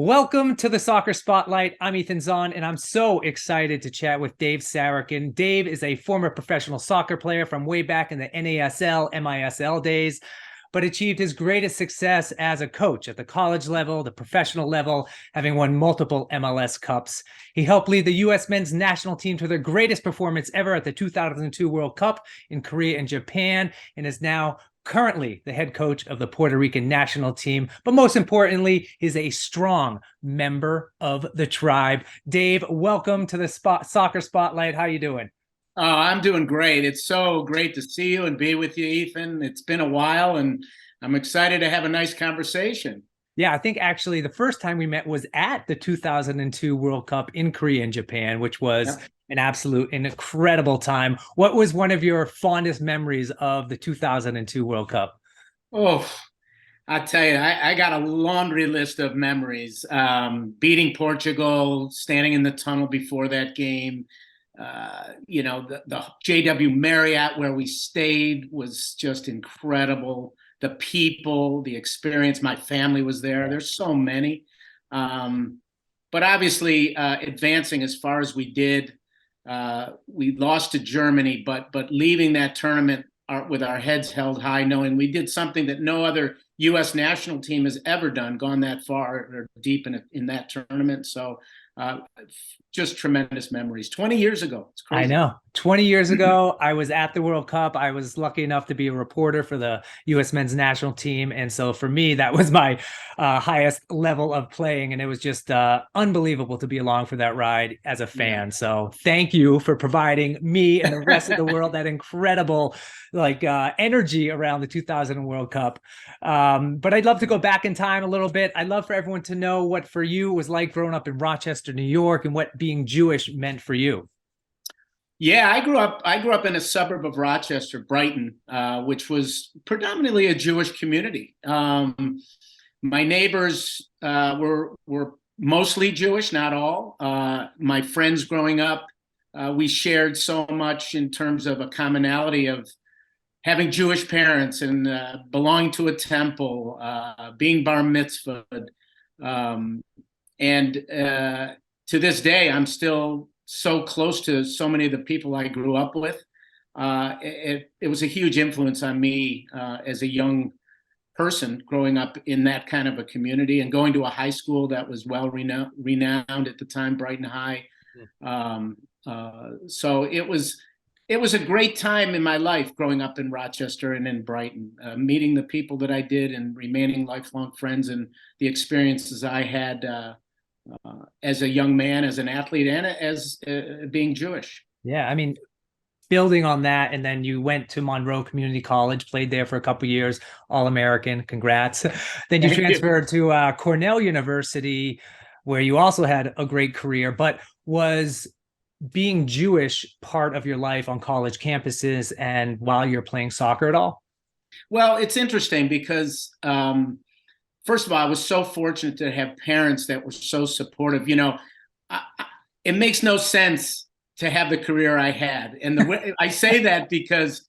Welcome to the Soccer Spotlight. I'm Ethan Zohn, and I'm so excited to chat with Dave Sarachan. Dave is a former professional soccer player from way back in the NASL, MISL days, but achieved his greatest success as a coach at the college level, the professional level, having won multiple MLS Cups. He helped lead the U.S. men's national team to their greatest performance ever at the 2002 World Cup in Korea and Japan, and is now currently the head coach of the Puerto Rican national team, but most importantly, is a strong member of the tribe. Dave, welcome to the Soccer Spotlight. How you doing? Oh, I'm doing great. It's so great to see you and be with you, Ethan. It's been a while, and I'm excited to have a nice conversation. Yeah, I think actually the first time we met was at the 2002 World Cup in Korea and Japan, which was Yep. an absolute and incredible time. What was one of your fondest memories of the 2002 World Cup? Oh, I tell you, I got a laundry list of memories. Beating Portugal, standing in the tunnel before that game. The JW Marriott where we stayed was just incredible. The people, the experience, my family was there. There's so many. Um, but obviously, advancing as far as we did, we lost to Germany, but leaving that tournament with our heads held high, knowing we did something that no other U.S. national team has ever done, gone that far or deep in that tournament. So uh, just tremendous memories. 20 years ago. It's I crazy. know. 20 years ago, I was at the World Cup. I was lucky enough to be a reporter for the U.S. men's national team. And so for me, that was my highest level of playing. And it was just unbelievable to be along for that ride as a Yeah. fan. So thank you for providing me and the rest of the world that incredible energy around the 2000 World Cup. But I'd love to go back in time a little bit. I'd love for everyone to know what for you was like growing up in Rochester, New York, and what being Jewish meant for you. Yeah, I grew up in a suburb of Rochester, Brighton, which was predominantly a Jewish community. My neighbors were mostly Jewish, not all. My friends growing up, we shared so much in terms of a commonality of having Jewish parents and belonging to a temple, being bar mitzvahed, um, and to this day, I'm still so close to so many of the people I grew up with. It was a huge influence on me as a young person growing up in that kind of a community and going to a high school that was renowned at the time, Brighton High. Um, so it was a great time in my life growing up in Rochester and in Brighton, meeting the people that I did and remaining lifelong friends and the experiences I had as a young man, as an athlete, and as being Jewish. Yeah, I mean, building on that, and then you went to Monroe Community College, played there for a couple years, All American. Congrats. Then you Thank you. transferred to Cornell University, where you also had a great career. But was being Jewish part of your life on college campuses and while you're playing soccer at all? Well, it's interesting because first of all, I was so fortunate to have parents that were so supportive. It makes no sense to have the career I had, and I say that because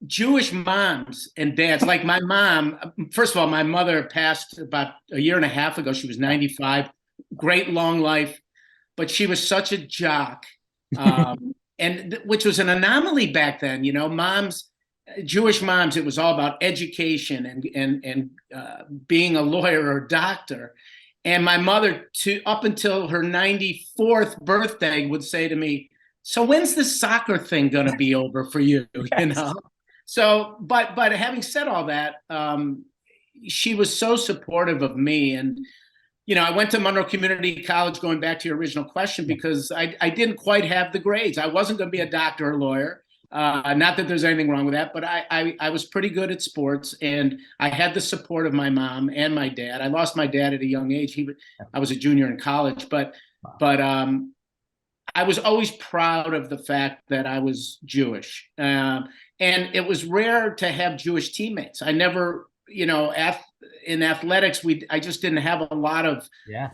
Jewish moms and dads, like my mom, first of all, my mother passed about a year and a half ago. She was 95, great long life, but she was such a jock, and which was an anomaly back then. Moms, Jewish moms, it was all about education and being a lawyer or a doctor. And my mother, to up until her 94th birthday, would say to me, "So when's the soccer thing going to be over for you?" You Yes. know. So, but having said all that, she was so supportive of me, and I went to Monroe Community College. Going back to your original question, because I didn't quite have the grades. I wasn't going to be a doctor or lawyer. Not that there's anything wrong with that, but I was pretty good at sports, and I had the support of my mom and my dad. I lost my dad at a young age. I was a junior in college, but I was always proud of the fact that I was Jewish. And it was rare to have Jewish teammates. I never, in athletics, I just didn't have a lot of Yeah.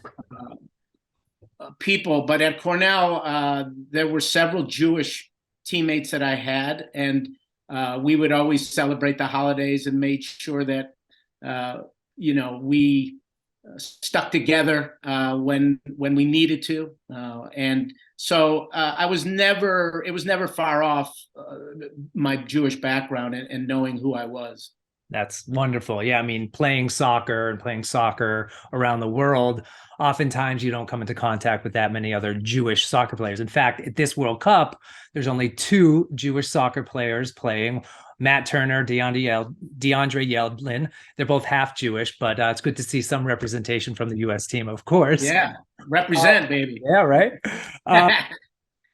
people. But at Cornell, there were several Jewish teammates that I had, and we would always celebrate the holidays and made sure that we stuck together when we needed to, and so I was never it was never far off my Jewish background and knowing who I was. That's wonderful. Yeah, I mean, playing soccer and playing soccer around the world, oftentimes you don't come into contact with that many other Jewish soccer players. In fact, at this World Cup, there's only two Jewish soccer players playing. Matt Turner, DeAndre Yedlin. They're both half Jewish, but it's good to see some representation from the U.S. team, of course. Yeah, represent, baby. Yeah, right.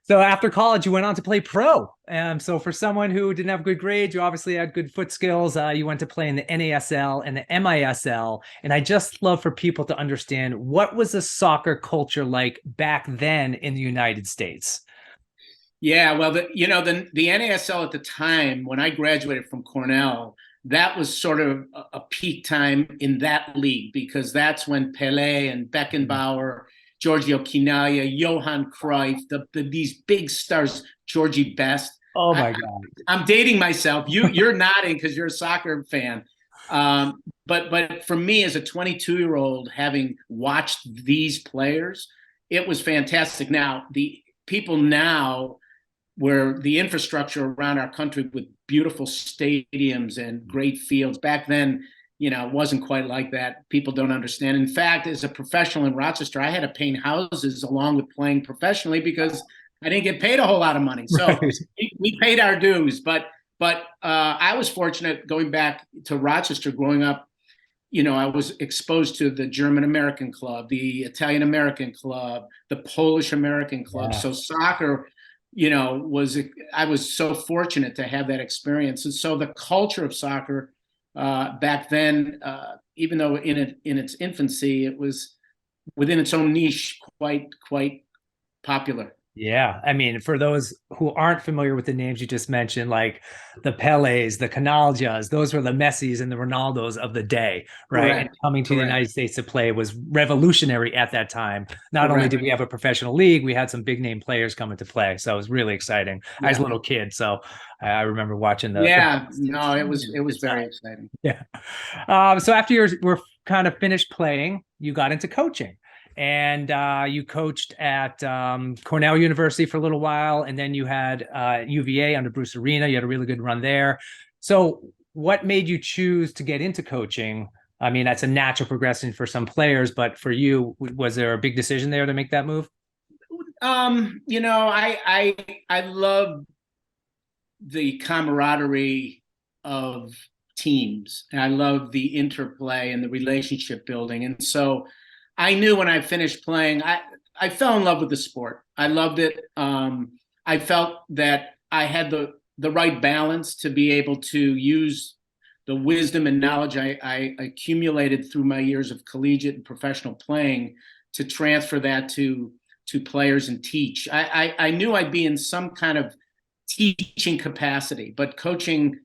So after college, you went on to play pro. So for someone who didn't have good grades, you obviously had good foot skills. You went to play in the NASL and the MISL. And I just love for people to understand, what was the soccer culture like back then in the United States? Yeah, well, the NASL at the time when I graduated from Cornell, that was sort of a peak time in that league, because that's when Pele and Beckenbauer, Giorgio Chinaglia, Johan Cruyff, these big stars, Georgie Best. Oh my God. I'm dating myself. You're nodding because you're a soccer fan. But for me as a 22-year-old, having watched these players, it was fantastic. Now, the people now, where the infrastructure around our country with beautiful stadiums and great fields, back then, it wasn't quite like that. People don't understand. In fact, as a professional in Rochester, I had to paint houses along with playing professionally because I didn't get paid a whole lot of money. So Right. we paid our dues. But I was fortunate going back to Rochester growing up. I was exposed to the German American club, the Italian American club, the Polish American club. Yeah. So soccer, I was so fortunate to have that experience. And so the culture of soccer back then, even though in its infancy, it was within its own niche, quite popular. Yeah. I mean, for those who aren't familiar with the names you just mentioned, like the Pelés, the Canaljas, those were the Messis and the Ronaldos of the day, right? Correct. And coming to the Correct. United States to play was revolutionary at that time. Not only Correct. did we have a professional league, we had some big name players coming to play. So it was really exciting. I was a Yeah. little kid, so I remember watching Yeah. the No, it was very exciting. yeah. So after you were kind of finished playing, you got into coaching, and you coached at Cornell University for a little while, and then you had UVA under Bruce Arena. You had a really good run there. So what made you choose to get into coaching? I mean, that's a natural progression for some players, but for you, was there a big decision there to make that move? I love the camaraderie of teams, and I love the interplay and the relationship building. And so I knew when I finished playing, I fell in love with the sport. I loved it. I felt that I had the right balance to be able to use the wisdom and knowledge I accumulated through my years of collegiate and professional playing to transfer that to players and teach. I knew I'd be in some kind of teaching capacity, but coaching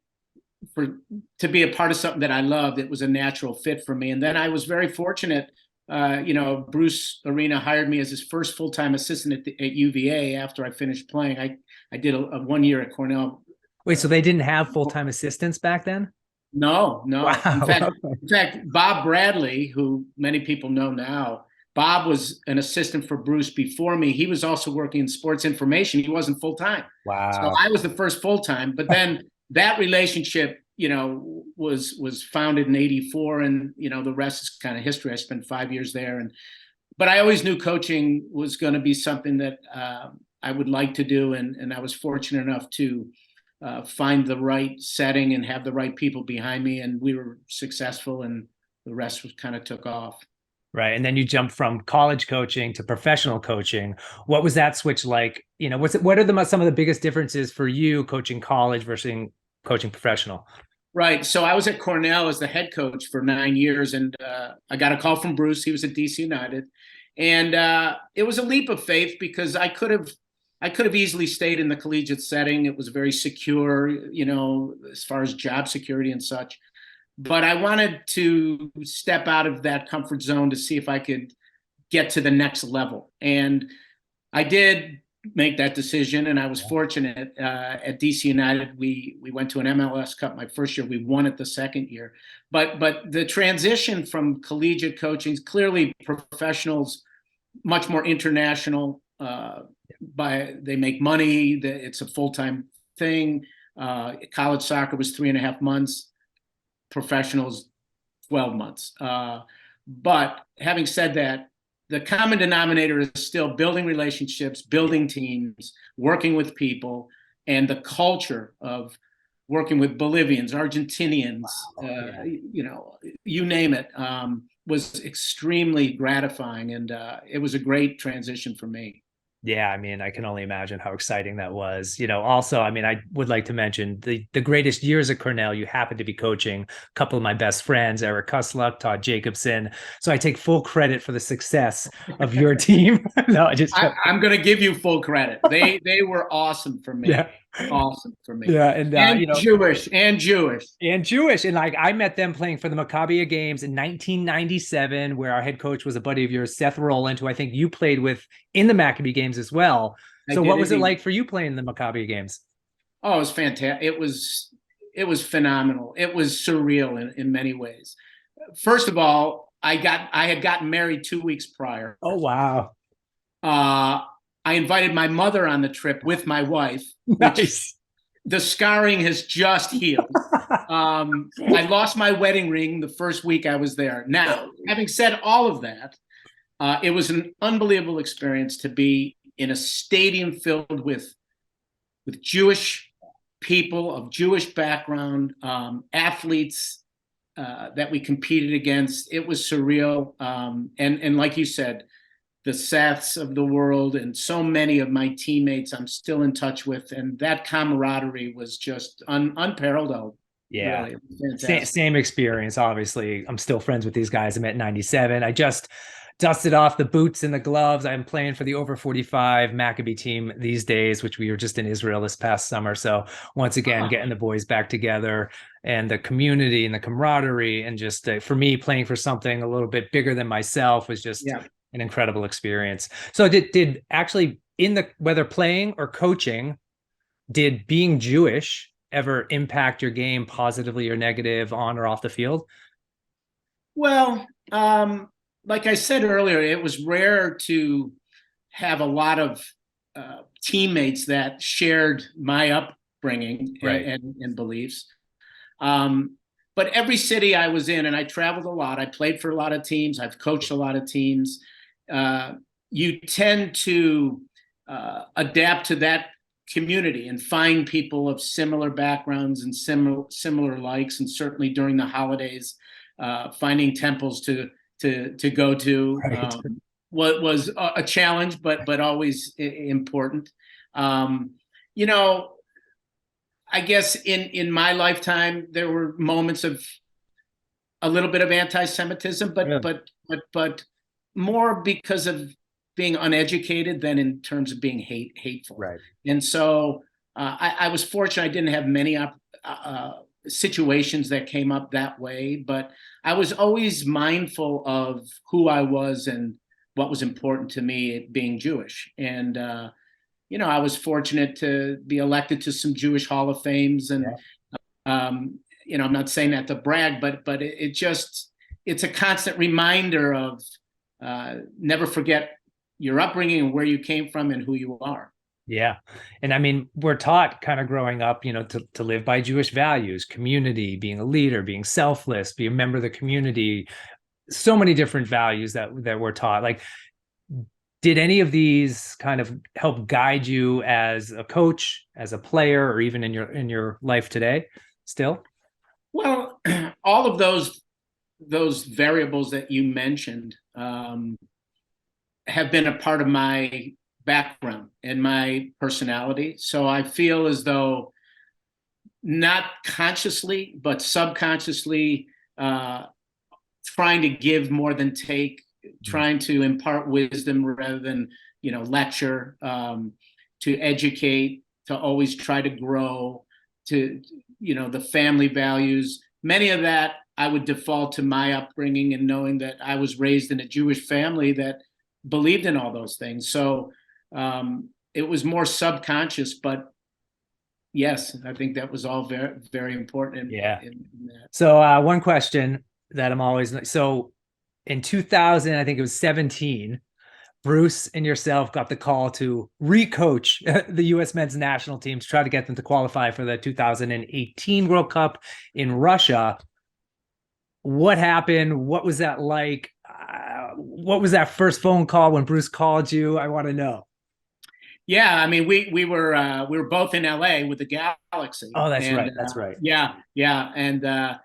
to be a part of something that I loved, it was a natural fit for me. And then I was very fortunate. Bruce Arena hired me as his first full-time assistant at UVA after I finished playing. I did a 1 year at Cornell. Wait, so they didn't have full-time assistants back then? No. Wow. In fact, Bob Bradley, who many people know now, Bob was an assistant for Bruce before me. He was also working in sports information. He wasn't full-time. Wow. So I was the first full-time, but then that relationship, was founded in '84, and the rest is kind of history. I spent 5 years there, but I always knew coaching was going to be something that I would like to do, and I was fortunate enough to find the right setting and have the right people behind me, and we were successful, and the rest was kind of took off. Right. And then you jumped from college coaching to professional coaching. What was that switch like? What are some of the biggest differences for you coaching college versus coaching professional? Right. So I was at Cornell as the head coach for 9 years, and I got a call from Bruce. He was at DC United, and it was a leap of faith because I could have easily stayed in the collegiate setting. It was very secure, as far as job security and such. But I wanted to step out of that comfort zone to see if I could get to the next level, and I did. make that decision, and I was Yeah. fortunate. At DC United, we went to an MLS Cup my first year. We won it the second year. But the transition from collegiate coaching, clearly professionals, much more international. They make money. It's a full-time thing. College soccer was 3.5 months. Professionals, 12 months. But having said that, the common denominator is still building relationships, building teams, working with people, and the culture of working with Bolivians, Argentinians, Yeah. you name it, was extremely gratifying. And it was a great transition for me. Yeah, I mean, I can only imagine how exciting that was. Also, I mean, I would like to mention the greatest years at Cornell, you happen to be coaching a couple of my best friends, Eric Kusluck, Todd Jacobson. So I take full credit for the success of your team. No, I just I'm going to give you full credit. They were awesome for me. yeah. Awesome for me. Yeah, and Jewish and Jewish. and Jewish. And like I met them playing for the Maccabiah games in 1997, where our head coach was a buddy of yours, Seth Rowland, who I think you played with in the Maccabi games as well. I So did what was it indeed. like for you playing the Maccabi games? Oh, it was fantastic. It was phenomenal. It was surreal in many ways. First of all, I had gotten married 2 weeks prior. Oh, wow. I invited my mother on the trip with my wife, which Nice. the scarring has just healed. I lost my wedding ring the first week I was there. Now, having said all of that, it was an unbelievable experience to be in a stadium filled with Jewish people of Jewish background, athletes that we competed against. It was surreal. And like you said, the Seths of the world and so many of my teammates I'm still in touch with. And that camaraderie was just unparalleled. Yeah. Really. Same experience. Obviously, I'm still friends with these guys. I met in 97. I just dusted off the boots and the gloves. I'm playing for the over 45 Maccabi team these days, which we were just in Israel this past summer. So once again, getting the boys back together and the community and the camaraderie, and just for me, playing for something a little bit bigger than myself was just an incredible experience. So did actually whether playing or coaching, did being Jewish ever impact your game positively or negative on or off the field? Well, like I said earlier, it was rare to have a lot of teammates that shared my upbringing and beliefs. But every city I was in, and I traveled a lot, I played for a lot of teams, I've coached a lot of teams, you tend to adapt to that community and find people of similar backgrounds and similar likes, and certainly during the holidays, finding temples to go to what was a challenge, but always important. I guess in my lifetime there were moments of a little bit of anti-Semitism, but more because of being uneducated than in terms of being hateful. Right. And so I was fortunate. I didn't have many situations that came up that way, but I was always mindful of who I was and what was important to me, being Jewish. And I was fortunate to be elected to some Jewish Hall of Fames, and I'm not saying that to brag, but it's a constant reminder of never forget your upbringing and where you came from and who you are. Yeah. And I mean, we're taught kind of growing up, to live by Jewish values, community, being a leader, being selfless, be a member of the community, so many different values that we're taught. Like, did any of these kind of help guide you as a coach, as a player, or even in your life today still? Well, all of those variables that you mentioned have been a part of my background and my personality. So I feel as though, not consciously, but subconsciously, trying to give more than take, trying to impart wisdom rather than, lecture, to educate, to always try to grow, to, the family values. Many of that I would default to my upbringing and knowing that I was raised in a Jewish family that believed in all those things. So it was more subconscious, but yes, I think that was all very, very important. Yeah. In that. So one question that I'm always so in 2000, I think it was 17, Bruce and yourself got the call to recoach the U.S. men's national team to try to get them to qualify for the 2018 World Cup in Russia. What happened? What was that like? What was that first phone call when Bruce called you? I want to know. Yeah, I mean, we were both in LA with the Galaxy. Oh, that's right. That's right. Yeah, yeah, and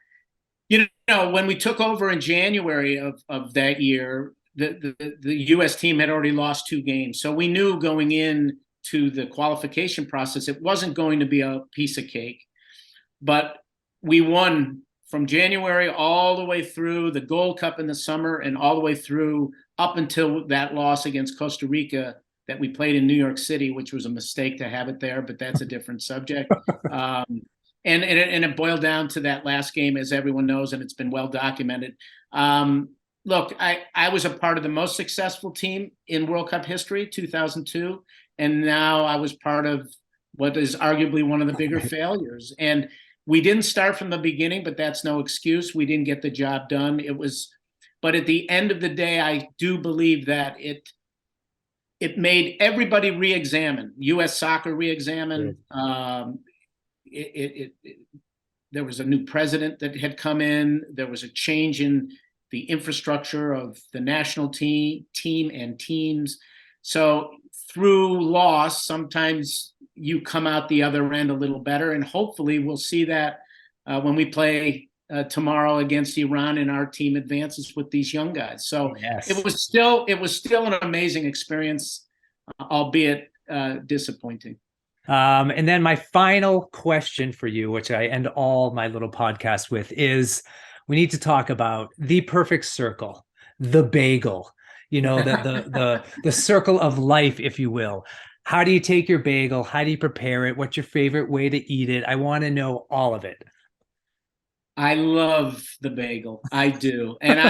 you know, when we took over in January of that year, the U.S. team had already lost 2 games, so we knew going in to the qualification process it wasn't going to be a piece of cake. But we won from January all the way through the Gold Cup in the summer, and all the way through up until that loss against Costa Rica that we played in New York City, which was a mistake to have it there, but that's a different subject. And it boiled down to that last game, as everyone knows, and it's been well documented. Look, I was a part of the most successful team in World Cup history, 2002, and now I was part of what is arguably one of the bigger failures. And we didn't start from the beginning, but that's no excuse. We didn't get the job done. But at the end of the day, I do believe that it made everybody re-examine, U.S. soccer re-examine. There was a new president that had come in. There was a change in the infrastructure of the national team and teams. So through loss, sometimes you come out the other end a little better, and hopefully we'll see that when we play tomorrow against Iran and our team advances with these young guys. So yes. it was still an amazing experience, albeit disappointing. And then my final question for you, which I end all my little podcasts with, is we need to talk about the perfect circle, the bagel, you know, the circle of life, if you will. How do you take your bagel? How do you prepare it? What's your favorite way to eat it? I want to know all of it. I love the bagel. I do. And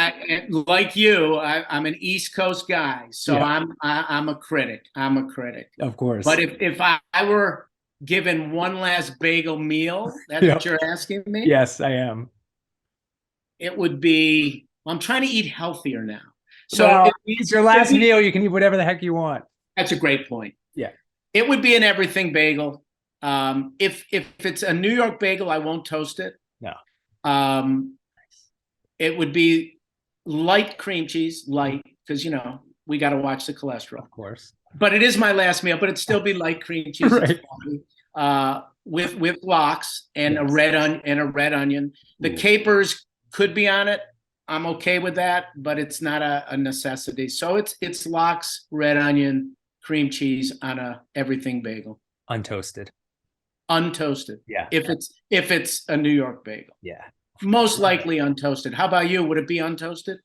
like you, I'm an East Coast guy. So yeah. I'm a critic. Of course. But if I were given one last bagel meal, that's what you're asking me? Yes, I am. It would be, I'm trying to eat healthier now. So well, it's your last meal. You can eat whatever the heck you want. That's a great point. Yeah. It would be an everything bagel. If it's a New York bagel, I won't toast it. No. It would be light cream cheese, because, you know, we got to watch the cholesterol. Of course. But it is my last meal, but it'd still be light cream cheese. Right. With lox and a red onion. The capers could be on it. I'm okay with that, but it's not a necessity. So it's lox, red onion, cream cheese on a everything bagel. Untoasted. Yeah. If it's a New York bagel. Yeah. Most likely untoasted. How about you? Would it be untoasted?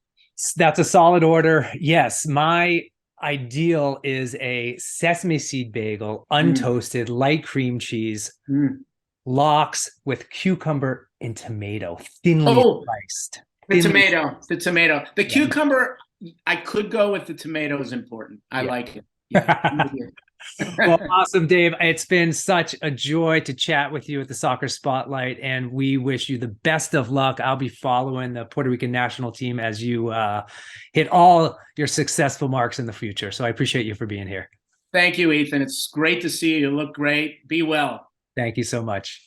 That's a solid order. Yes. My ideal is a sesame seed bagel, untoasted, light cream cheese, lox with cucumber and tomato, thinly sliced. The tomato. The cucumber, I could go with the tomato is important. I like it. Yeah. Well, awesome, Dave. It's been such a joy to chat with you at the Soccer Spotlight, and we wish you the best of luck. I'll be following the Puerto Rican national team as you hit all your successful marks in the future. So I appreciate you for being here. Thank you, Ethan. It's great to see you. You look great. Be well. Thank you so much.